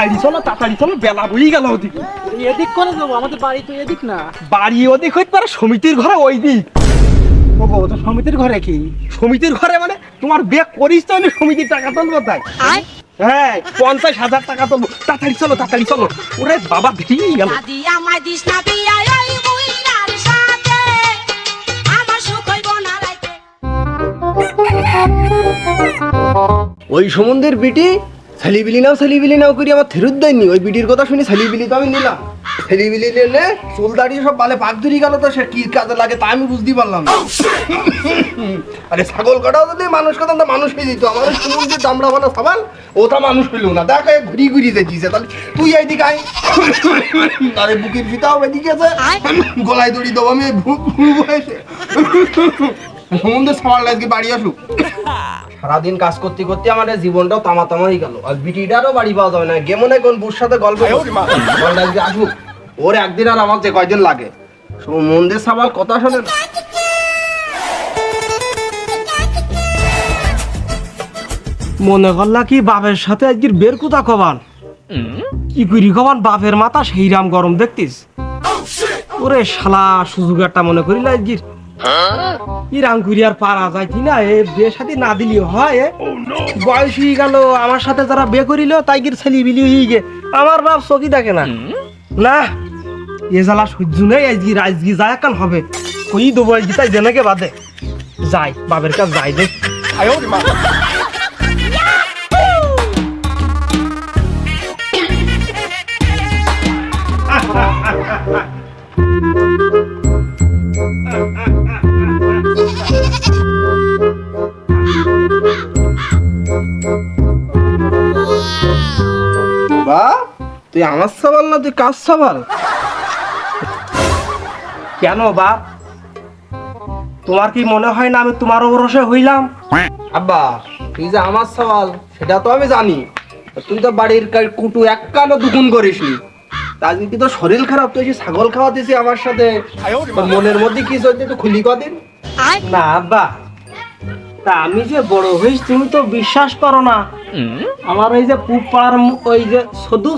তাড়াতাড়ি চলো বেলা বই গেল ওদিকে। এদিক করে যাবো, আমাদের বাড়ি তো এদিক না। বাড়ি ওদিক হইতে পারে, সমিতির ঘরে ওই দিক। ও গো, তো সমিতির ঘরে কি? সমিতির ঘরে মানে তোমার বিয়ে করিস তো, আমি সমিতির টাকা তুলবো তাই। হ্যাঁ 50,000 টাকা তুলবো, তাড়াতাড়ি চলো। ওরে বাবা ভেঙে গেল। ওই সম্বন্ধের বিটি ছেলিবিলি নাও করি আমার ফেরত দেয়নি। ওই বিটির কথা শুনি ছেলিবিলি তো আমি নিলাম। ছেলিবিলি নিলে চুল দাঁড়িয়ে সব বালে পাক ধরি গেল, তো সে কি কাজে লাগে তা আমি বুঝতেই পারলাম না। আরে ছাগল কাটাও যদি মানুষ কথা তো মানুষ হয়ে যেত। আমার সম্বন্ধে দামড়া বানা সাবাল ওটা মানুষ পেল না, দেখ ঘুরি যেতিছে। তাহলে তুই এইদিকে আয়। আরে বুকের ফিতাও এদিকে আছে, গলায় দড়ি দেবো আমি বয়সে। সম্বন্ধে সামাল আজকে বাড়ি আসুক। সারাদিন কাজ করতে করতে আমার জীবনটাও তামা হয়ে গেল। আর বিটিটারও বাড়ি পাওয়া যাবে না। গেমনে কোন বুর সাথে গল্প আজকে আসুক। ওর একদিন আর আমার যে কয়দিন লাগে। মন্দির সাবাল কথা শোনে না। মনে করলা কি বাপের সাথে আজকের বের কোথা কবান? কি করি কবান, বাপের মাথা সেই রাম গরম দেখতিস। ওরে শালা সুযোগ একটা মনে করিল আজকের। ইরাম করি আর পারা যায় কি না, এ বিয়ে সাথে না দিলেও হয়। বয়স হয়ে গেল, আমার সাথে যারা বিয়ে করিল তাই গির ছেলি বিলি হয়ে গে। আমার বাপ চকি দেখে না। না এ জ্বালা সহ্য নেই। আজকে যায় কান হবে, কই দেবো আজকে, তাই জেনাকে বাদে যাই বাপের কাছে যাই দে। বা তুই আমার সাবাল না, তুই কাজ সাবাল? কেন বাপ, তোমার কি মনে হয় না আমি তোমার ভরসা হইলাম? আব্বা তুই যে আমার সাবাল সেটা তো আমি জানি। তুই তো বাড়ির কুটু এক কানো দুগুণ করিস নি। আজকে কি তোর শরীর খারাপ, তুই এসে ছাগল খাওয়া দিছি আমার সাথে। তোর মনের মধ্যে কি চলছে একটু খুলি কদিন। না আব্বা, তা আমি যে বড় হইস তুমি তো বিশ্বাস করো না। আমার ওই যে পুপার ওই যে সদু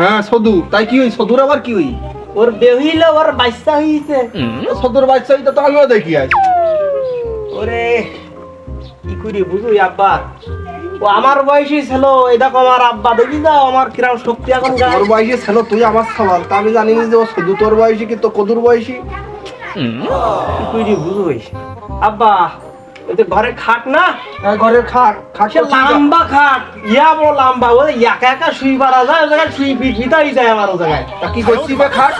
হ্যাঁ সদু, তাই কি ওই সদুর আবার কি হই? ওর দেহিল ওর বাচ্চা হইছে। সদুর বাচ্চা হইতে তো আমিও দেখি আজ। ওরে কি করি বুঝুই আব্বা, ও আমার বয়সী ছিল। এই দেখো আমার আব্বা, দেখি যাও আমার কিরম শক্তি এখন গায়ে। তোর বয়সী ছিল, তুই আমার সাবাল, তা আমি জানি না যে ও সদু তোর বয়সী কি তো কদুর বয়সী। কি করি বুঝুই আব্বা, ওই যে ঘরে খাট না, ঘরের খাট সে লম্বা খাট, ইয়া বড় লম্বা, ও একা একা শুই পারা যায়, ও জায়গায় শুই বিতাই যায় আমার ও জায়গায়। তা কি করছি বে খাট?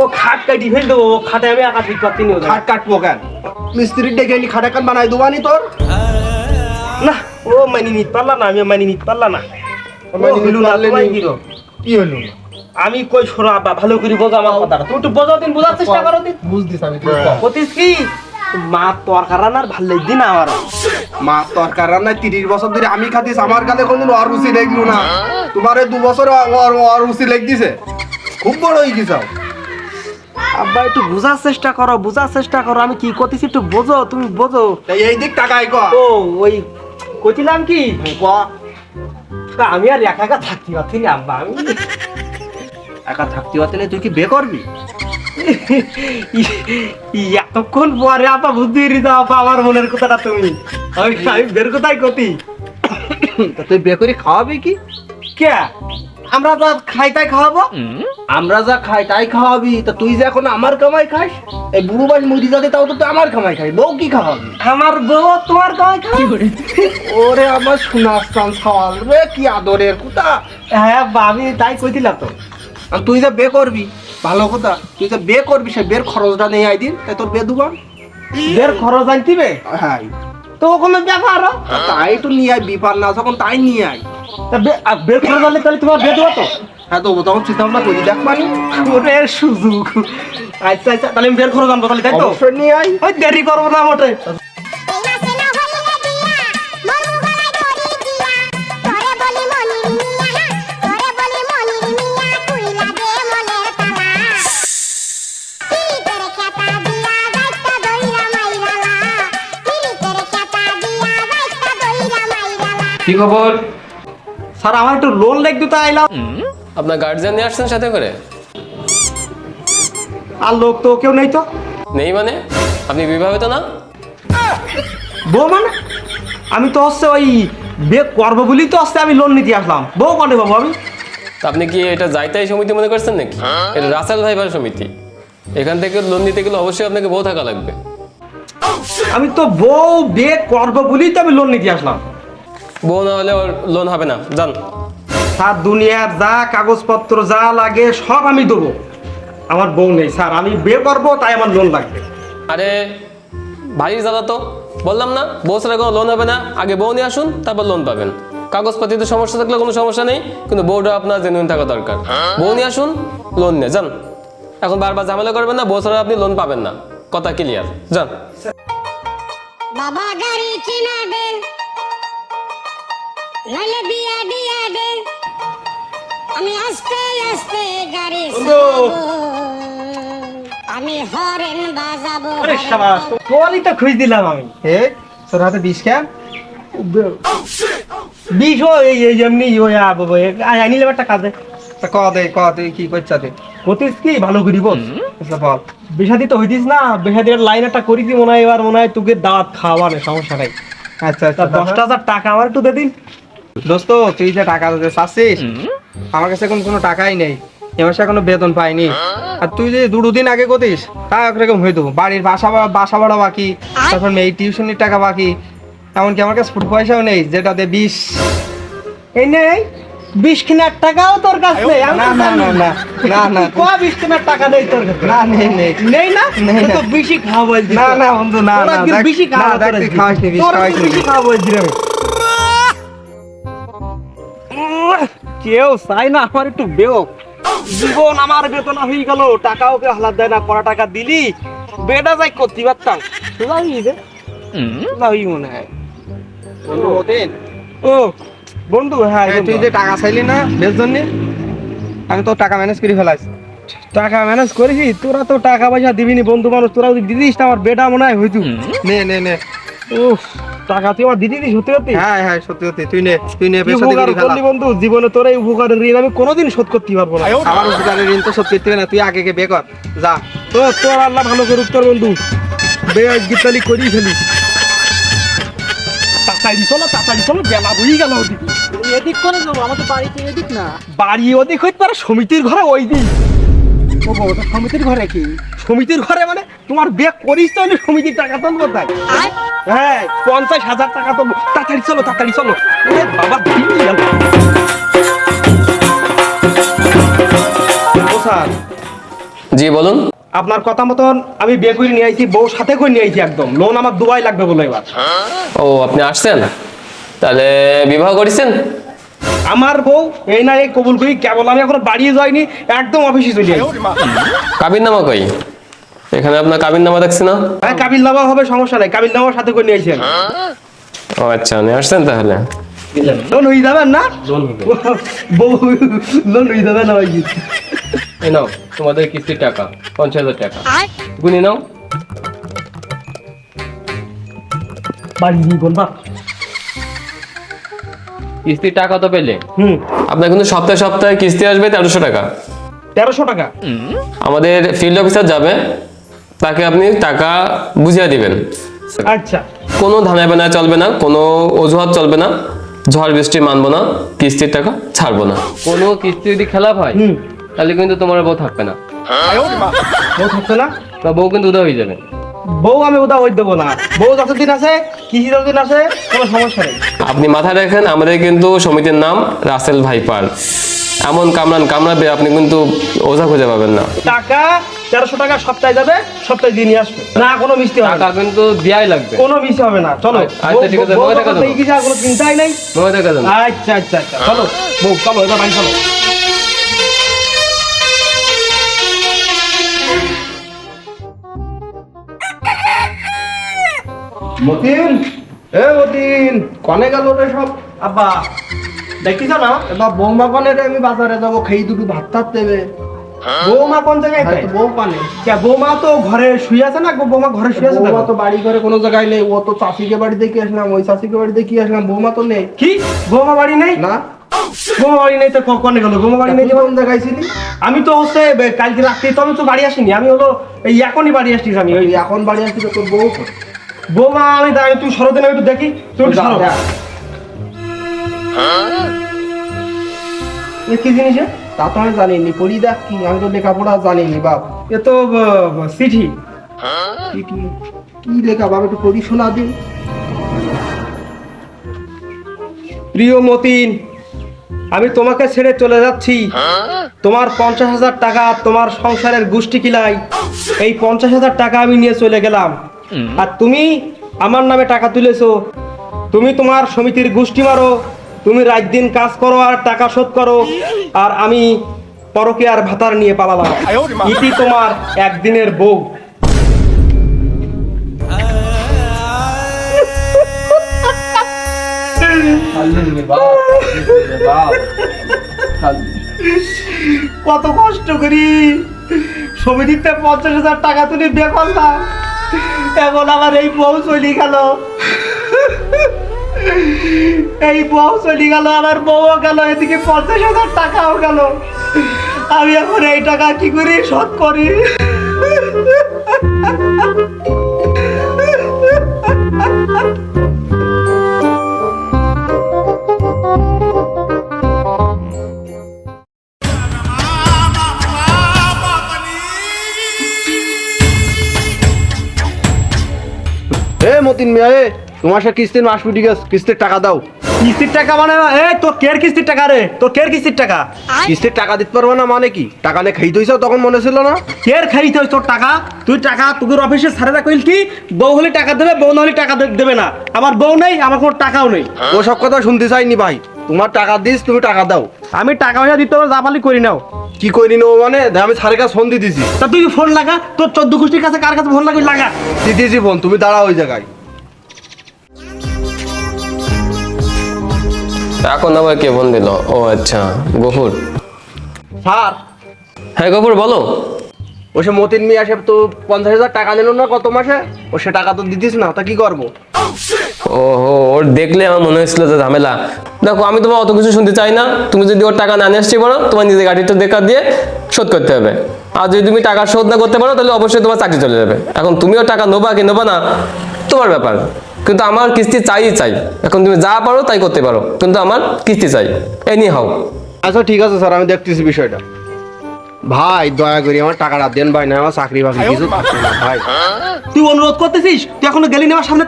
ও খাট কাটি ফেল দেবো, ও খাটে আমি একা ঠিক করতে নিও। খাট কাটবো কেন? মিস্ত্রি ডেকে নি খাট কান বানাই দেবানি তোর? না ও মানি নিতে পারলা না, আমি মানি নিতে পারলা না। কি হলো? আমি কই শোনো আব্বা, ভালো করে বোঝা আমার কথাটা। তুমি একটু বোঝাও দিন, বোঝার চেষ্টা করো দিন। বুঝদিস আমি বলতিস কি, মা তরকার রান্নার ভাল লাগছে না আমার। মা তরকার রান্নায় 30 বছর ধরে আমি খাতিস, আমার গালে কোনদিন অরুচি লেগলো না। তোমারে 2 বছর অরুচি লেগ দিছে, খুব বড় হয়ে গেছো। আব্বা একটু বোঝার চেষ্টা করো, আমি কি করতেছি একটু বোঝো, তুমি বোঝো। এই দিক টাকাই ক। ও ওই কইছিলাম কি, তা আমি আর একা একা থাকতে পারছি না আব্বা। আমি একা থাকতে পারতে তুই কি বে করবি? এতক্ষণ পরে আপা বুদ্ধি দাও আপা আমার মনের কথাটা তুমি। আমি বের কোথায় কতি, তুই বে করে খাওয়াবি কি? কে আমরা যা খাই তাই খাওয়াবো? আমরা যা খাই তাই খাওয়াবি? তা তুই যে এখন আমার কামাই খাস, এই বুড়ো বাস মুড়ি যাতে তাও তো তুই আমার কামাই খাই। বউ কি খাওয়াবি? আমার বউ তোমার কামাই খাওয়াবে? ওরে আমার সোনার ছাওয়াল রে, কি আদরের কুতা। হ্যাঁ বা আমি তাই কইছিলাম তো। আর তুই যে বে করবি ভালো কথা, তুই যে বে করবি সে বের খরচটা নেই আইদিন, তাই তোর বে দুবা। বের খরচ আনতিবে? হ্যাঁ তো ওখানে ব্যাপার, তাই তো নিয়ে আয়, বিপার না যখন তাই নিয়ে আয়। বের খরচ আনলে তাহলে তোমার বে দেবো তো? হ্যাঁ তো তখন চিন্তা ভাবনা করি দেখ পানি ওরে সুযোগ। আচ্ছা আচ্ছা তাহলে আমি বের খরচ আনবো তাহলে, তাই তো? অবশ্যই নিয়ে আয়, ওই দেরি করবো না মোটে। কি খবর? স্যার আমার একটু লোন লাগতো তাই আইলাম। আপনার গার্জিয়ান নিয়ে আসছেন সাথে করে? আর লোক তো কেউ নেই তো। নেই মানে? আপনি বিবাহিত না? বউ মানে আমি তো হচ্ছে ওই বিয়ে করবো বলেই তো হচ্ছে আমি লোন নিতে আসলাম। বউ কনে বাবু আমি? তা আপনি কি এটা যাইতাই সমিতি মনে করছেন নাকি? এটা রাসেল ভাইবার সমিতি। এখান থেকে লোন নিতে গেলে অবশ্যই আপনাকে বউ থাকা লাগবে। আমি তো বউ বিয়ে করবো বলেই তো আমি লোন নিতে আসলাম। বউ না হলে ওর লোন হবে না, জান। স্যার দুনিয়ার যা কাগজপত্র যা লাগে সব আমি দেবো, আমার বউ নেই স্যার। আমি বিয়ে করবো তাই আমার লোন লাগবে। আরে ভারী জ্বালা তো, বললাম না বউ ছাড়া কোনো লোন হবে না। আগে বউ নিয়ে আসুন, তারপর লোন পাবেন। কাগজপাতিতে সমস্যা থাকলে কোনো সমস্যা নেই, কিন্তু বউটা আপনার জেনুইন থাকা দরকার। বউ নিয়ে আসুন, লোন নিয়ে যান। এখন বারবার ঝামেলা করবেন না, বউ ছাড়া আপনি লোন পাবেন না। কথা ক্লিয়ার, যান। বাবা গাড়ি কিনা দে, নাইলে বিয়া দিয়া দে, আমি আস্তে আস্তে গাড়ি চালাবো, আমি হরেন বাজাবো। আরে শাবাশ, তোরই তো খুঁজ দিলাম আমি। এই তোর হাতে বিষ কেন? বিষ এই এই এমনি ওই আইনি লেবারটা কাজে তা ক তুই কি করছিস? কতিস কি ভালো করি বল। আচ্ছা বল। বেশাদি তো হইতিস না, বেশাদির লাইন একটা করিস মনে হয়, এবার মনে হয় তোকে দাওয়াত খাওয়ানো সমস্যা নাই। আচ্ছা তা আচ্ছা 10,000 টাকা আমার একটু দে দিন। দোস্ত, তুই যে টাকা দিতে চাচ্ছিস, আমার কাছে এখন কোনো টাকাই নেই। এ মাসে এখনো বেতন পাইনি। আর তুই যে দুদিন আগে করতিস তা একরকম হইতো। বাড়ির বাসা ভাড়া বাকি, তারপর মেয়ে টিউশনির টাকা বাকি, এমনকি আমার কাছে ফুট পয়সাও নেই যেটা দিয়ে 20। এই নেই 20 কিনার টাকাও তোর কাছে নেই? আমি না তো না জানি না না না না 20 কিনার টাকা নেই তোর কাছে? না নেই নেই নেই না? নেই না। তো বেশি খাওয়া বলছি। না না বন্ধু না না দেখ, বেশি না, খাওয়া দেখ, তুই খাওয়াইস নি, বিষ খাওয়াইস নি। বেশি খাওয়া বলছি রে আমি। কেউ চাই না আমার একটু বেও। জীবন আমার বেতন হয়ে গেল, টাকা ওকে হালাত দেয় না। কড়া টাকা দিলি বেটা যাই করতে পারতাম। মনে হয় বন্ধু, মতিন, ও বন্ধু। হ্যাঁ এই তুই যে টাকা চাইলি না বেশ জন্য, আমি তো টাকা ম্যানেজ করে ফেলাইছি। টাকা ম্যানেজ করেছি। তোরা তো টাকা পয়সা দিবিনি বন্ধু মানুষ, তোরা যদি দিদিস আমার বেটা মনে হয় হইতু। নে নে নে। উফ, টাকা তুই আমার দিদি দিস সত্যি সত্যি? হ্যাঁ হ্যাঁ সত্যি সত্যি, তুই নে কি পেশা উপকার দিয়ে ফেলা। করলি বন্ধু, জীবনে তোর এই উপকারের ঋণ আমি কোনোদিন শোধ করতে পারবো না। আমার উপকারের ঋণ তো শোধ করতে হবে না, তুই আগে বে কর যা। তো তোর আল্লাহ ভালো করুক তোর বন্ধু। গীতালি করি ফেলি। তাড়াতাড়ি চলো বেলা বুঝি গেল। ওদিকে তুই এদিক করে যাবো, আমাদের বাড়ি তো এদিক না। বাড়ি ওদিক হইতে পারে, সমিতির ঘরে ওই দিন। ও বাবা, তো সমিতির ঘরে কি? সমিতির ঘরে মানে তোমার বিয়ে করিস তো আমি সমিতির টাকা তো কোথায়? হ্যাঁ 50,000 টাকা তো। তাড়াতাড়ি চলো। এ বাবা দিলি গেল। ও স্যার, জি বলুন। আপনার কথা মতন আমি বিয়ে করে নিয়ে আইছি, বউ সাথে করে নিয়ে আইছি একদম। লোন আমার দুবাই লাগবে বলে এবার। ও আপনি আসছেন, তাহলে বিবাহ করেছেন? আমার বউ এই না এই কবুল করি, কেবল আমি এখন বাড়িয়ে যাইনি, একদম অফিসে চলে যাই। কাবির নামা কই? এখানে আপনার কাবির নামা দেখছি না। হ্যাঁ কাবিল নামা হবে, সমস্যা নাই। কাবিল নামার সাথে করে নিয়ে আইছেন। ও আচ্ছা, নিয়ে আসছেন তাহলে। লোন হয়ে যাবেন না? লোন হবে। বউ লোন হয়ে যাবে না ভাই? এই নাও তোমাদের কিস্তির টাকা, 50,000 টাকা। গুনি নাও। বাড়ি নিয়ে বলবা। কিস্তির টাকা তো পেলে, হুম, আপনার কিন্তু সপ্তাহে সপ্তাহে কিস্তি আসবে 1300 টাকা। 1300 টাকা? আমাদের ফিল্ড অফিসার যাবে, তাকে আপনি টাকা বুঝিয়ে দিবেন। আচ্ছা কোনো ধামেবানা চলবে না, কোনো অজুহাত চলবে না, ঝড় বৃষ্টি মানবো না, কিস্তির টাকা ছাড়বো না। কোনো কিস্তি যদি খেলাপ হয় হুম, তাহলে কিন্তু তোমার বউ থাকবে না, বউ থাকতো না? বা বউ কিন্তু উদা হয়ে যাবে। বউ আমি ওটা ওই দেবো না। বউ যতদিন আছে, কৃষি যতদিন আছে, কোনো সমস্যা নেই। আপনি মাথায় রাখেন, আমাদের কিন্তু সমিতির নাম রাসেল ভাইপার। এমন কামড়াবে আপনি কিন্তু ওঝা খুঁজে পাবেন না। টাকা 1300 টাকা সপ্তাহে যাবে, সপ্তাহে দিয়ে নিয়ে আসবে না। কোনো মিষ্টি হবে টাকা না, কিন্তু দেয়াই লাগবে। কোনো মিষ্টি হবে না। চলো আচ্ছা, ঠিক আছে, বউ মনে টাকা যখন দেবো। দেখি যা, কোনো চিন্তাই নাই। মনে দেখা যান। আচ্ছা আচ্ছা আচ্ছা, চলো বউ চলো, এবার বাড়ি চলো। মতিন, মতিন, কনে গেল রে সব? আব্বা দেখিস না? এবার বৌমা কনে রে? আমি বাজারে যাবো, খেয়ে দুটো ভাত টাত দেবে। বৌমা কোন জায়গায়? হয়তো বউ পানে। বৌমা তো ঘরে শুয়ে আছে না? বৌমা ঘরে শুয়ে আছে? বৌমা তো বাড়ি ঘরে কোনো জায়গায় নেই। ও তো চাষিকে বাড়িতে কি আসলাম, ওই চাষিকে বাড়িতে কি আসলাম, বৌমা তো নেই। কি বৌমা বাড়ি নেই? না বোমা বাড়ি নেই তো কনে গেল বোমা বাড়ি নেই যে? কোন জায়গায় ছিলি? আমি তো হচ্ছে কালকে রাত্রে তো আমি তো বাড়ি আসিনি, আমি হলো এই এখনই বাড়ি আসছি আমি ওই তুই এখন বাড়ি আসছিস তোর বউ কই? বোমা আমি দাঁড়িয়ে তুই সরো দিন, আমি একটু দেখি তুই একটু সরো। এ কি জিনিস এ? তা তো আমি জানিনি, পড়ি দেখ কি, আমি তো লেখাপড়া জানিনি বাপ। এ তো চিঠি। কি কি কি লেখা বাপ, একটু পড়ি শোনা দিন। প্রিয় মতিন, আমি তোমাকে ছেড়ে চলে যাচ্ছি। তোমার 50,000 টাকা তোমার সংসারের গোষ্ঠী কিলাই, এই 50,000 টাকা আমি নিয়ে চলে গেলাম। আর তুমি আমার নামে টাকা তুলেছো, তুমি তোমার সমিতির গোষ্ঠী মারো, তুমি রাত দিন কাজ করো আর টাকা শোধ করো, আর আমি পরকীয়ার ভাতার নিয়ে পালালাম। ইতি তোমার একদিনের বউ। কত কষ্ট করি সমিতিতে 50,000 টাকা তুলে বিয়ে করলাম, এখন আমার এই বউ চলে গেল, এই বউ চলে গেল, আমার বউও গেল, এদিকে 50,000 টাকাও গেল। আমি এখন এই টাকা কি করি শোধ করি? এ মতিন মিয়া, এ তোমার সে কিস্তির মাস মিটি গেছে, কিস্তির টাকা দাও। কিস্তির টাকা মানে তোর কের কিস্তির টাকা রে, তোর কের কিস্তির টাকা? কিস্তির টাকা দিতে পারবে না মানে কি? টাকা নিয়ে খাইতে হইছো তখন মনে ছিল না? কের খাইতে হয় তোর টাকা? তুই টাকা তোর অফিসে সারেদা কইল কি বউ হলে টাকা দেবে, বউ না হলে টাকা দেবে না। আমার বউ নেই, আমার কোনো টাকাও নেই। ওসব কথা শুনতে চাইনি ভাই, তোমার টাকা দিস, তুমি টাকা দাও। আমি টাকা পয়সা দিতে হবে, জাপালি করি নাও। কি করি নেবো মানে? আমি স্যারের কাছে ফোন দিয়ে দিছি। তা তুই ফোন লাগা, তোর 14 গোষ্ঠীর কাছে কার কাছে ফোন লাগবে লাগা। দিতেছি ফোন, তুমি দাঁড়াও ওই জায়গায়। এখন আবার কে ফোন দিল? ও আচ্ছা, গফুর। স্যার, হ্যাঁ গফুর বলো। ও সে মতিন মিয়া সে তো 50,000 টাকা নিল না গত মাসে, ও সে টাকা তো দিতিস না, তা কি করবো? ওহো, ওর দেখলে আমার মনে হয়েছিল যে ঝামেলা। দেখো আমি তোমার অত কিছু শুনতে চাই না, তুমি যদি ওর টাকা না নিয়ে আসতে পারো, তোমার নিজের গাড়িটা দেখা দিয়ে শোধ করতে হবে। আর যদি তুমি টাকা শোধ না করতে পারো, তাহলে অবশ্যই তোমার চাকরি চলে যাবে। এখন তুমিও টাকা নেবা কি নেবা না তোমার ব্যাপার, কিন্তু আমার কিস্তি চাই। এখন তুমি যা পারো তাই করতে পারো, কিন্তু আমার কিস্তি চাই, এনি হাও। আচ্ছা ঠিক আছে স্যার, আমি দেখতেছি বিষয়টা। ভাই দয়া করি আমার টাকাটা দেন ভাই, না আমার চাকরি বাকরি কিছু থাকছে না ভাই। তুই অনুরোধ করতেছিস, তুই এখনো গেলি না আমার সামনে?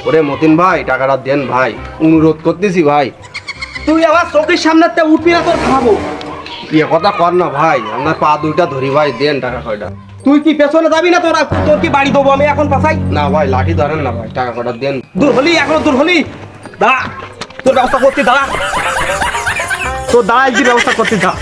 ওরে মতিন ভাই টাকাটা দেন ভাই, অনুরোধ করতেছি ভাই। তুই আমার চোখের সামনে উঠবি না, তোর খাবো। এ কথা কর না ভাই, আপনার পা দুইটা ধরি ভাই, দেন টাকা কয়টা। তুই কি পেছনে যাবি না? তোর কি বাড়ি দেবো আমি এখন পাশাই? না ভাই লাঠি ধরেন না ভাই, টাকা কয়টা দেন। দূর হলি, এখনো দূর হলি, দাঁড়া, তোর ব্যবস্থা করতে দাঁড়া, তোর দাঁড়ায় কি ব্যবস্থা করতে যা।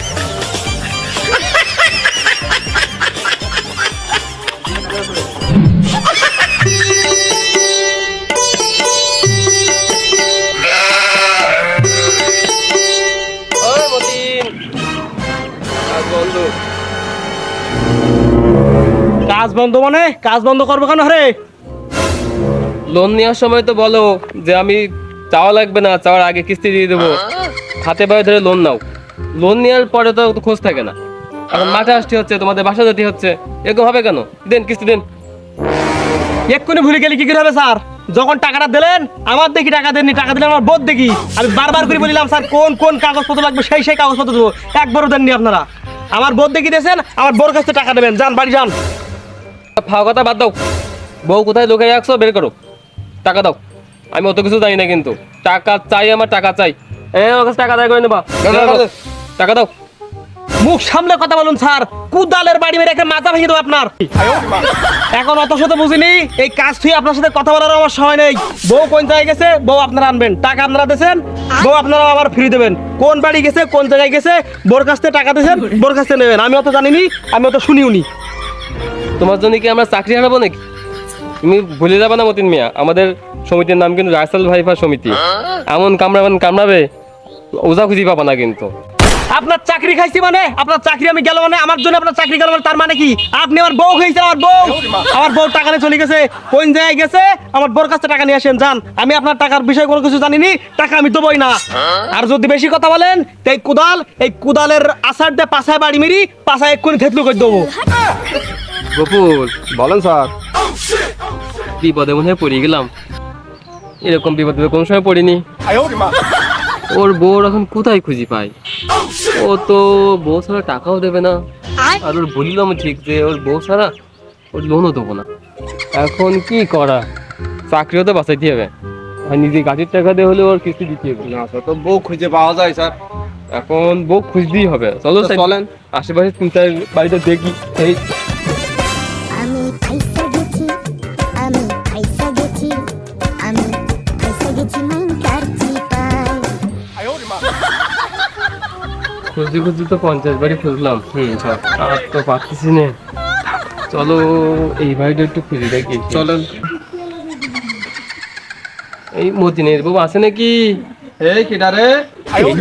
কাজ বন্ধ মানে? কাজ বন্ধ করবো কেন রে? লোন নেওয়ার সময় তো বলো যে আমি চাওয়া লাগবে না, চাওয়ার আগে কিস্তি দিয়ে দেবো, হাতে পায়ে ধরে লোন নাও। লোন নেওয়ার পরে তো খোঁজ থাকে না, এখন মাঠে আসতে হচ্ছে, তোমাদের বাসা যেতে হচ্ছে, এরকম হবে কেন? দেন কিস্তি দেন। এক্ষুনি ভুলে গেলি কি করে হবে স্যার? যখন টাকাটা দিলেন আমার দেখি টাকা দেননি, টাকা দিলেন আমার বোধ দেখি। আমি বারবার করে বলিলাম স্যার কোন কোন কাগজপত্র লাগবে, সেই কাগজপত্র দেবো, একবারও দেননি আপনারা। আমার বোধ দেখি দিয়েছেন, আমার বোর কাছে টাকা দেবেন, যান বাড়ি যান। ফাও কথা বাদ দাও, বউ কোথায় লুকিয়ে রাখছো বের করো, টাকা দাও। আমি অত কিছু জানি না, কিন্তু টাকা চাই, আমার টাকা চাই। ওর কাছে টাকা আদায় করে নেবা, টাকা দাও। মুখ সামলে কথা বলুন স্যার, কুদালের বাড়ি মেরে রেখে মাথা ভেঙে দেবো আপনার। এখন অত শত বুঝিনি, এই কাজ তুই আপনার সাথে কথা বলার আমার সময় নেই। বউ কোন জায়গায় গেছে, বউ আপনারা আনবেন, টাকা আপনারা দিয়েছেন, বউ আপনারা আবার ফ্রি দেবেন। কোন বাড়ি গেছে, কোন জায়গায় গেছে, বোর কাছ থেকে টাকা দিয়েছেন, বোর কাছ থেকে নেবেন। আমি অত জানিনি, আমি অত শুনিওনি। তোমার জন্য কি আমরা চাকরি হারাবো নাকি? তুমি ভুলে যাবে না মতিন মিয়া, আমাদের সমিতির নাম কিন্তু রাসেল ভাইফা সমিতি। এমন কামড়াবে ওজা খুঁজি পাবা না কিন্তু। আপনার চাকরি খাইছি মানে আপনার চাকরি আমি গেল মানে আমার জন্য আপনার চাকরি গেল মানে তার মানে কি আপনি আমার বউ খাইছেন আমার বউ টাকা নিয়ে চলে গেছে কোন জায়গায় গেছে আমার বউর কাছে টাকা নিয়ে আসেন যান আমি আপনার টাকার বিষয়ে কোনো কিছু জানিনি টাকা আমি দেবই না আর যদি বেশি কথা বলেন তো এই কুদালের আসার দিয়ে পাছায় বাড়ি মেরি পাছায় এক্ষুনি থেতলু করে দেবো গফুর বলেন স্যার। বিপদে মনে হয় পড়ে গেলাম এরকম বিপদে কোনো সময় পড়িনি ওর বউর এখন কোথায় খুঁজি পাই ও তো বউ ছাড়া টাকাও দেবে না আর ওর বললাম ঠিক যে ওর বউ ছাড়া ওর লোনও দেবো না এখন কি করা চাকরিও তো বাঁচাইতে হবে আর নিজে গাড়ির টাকা দিয়ে হলে ওর কিস্তি দিতে হবে না স্যার, তো বউ খুঁজে পাওয়া যায় স্যার। এখন বউ খুঁজতেই হবে চলো তো চলেন। আশেপাশে চিন্তার বাড়িটা দেখি এই আমি ফাইসা গেছি আমি ফাইসা গেছি আমি ফাইসা গেছি মাইন কারচি পাই খুঁজতে খুঁজতে তো 50 বাড়ি খুঁজলাম স্যার আর তো পাচ্ছি না চলো এই বাড়িটা একটু খুঁজে দেখি চলেন। এই মতিনের বাবু আছে নাকি এই কিটা রে? আমি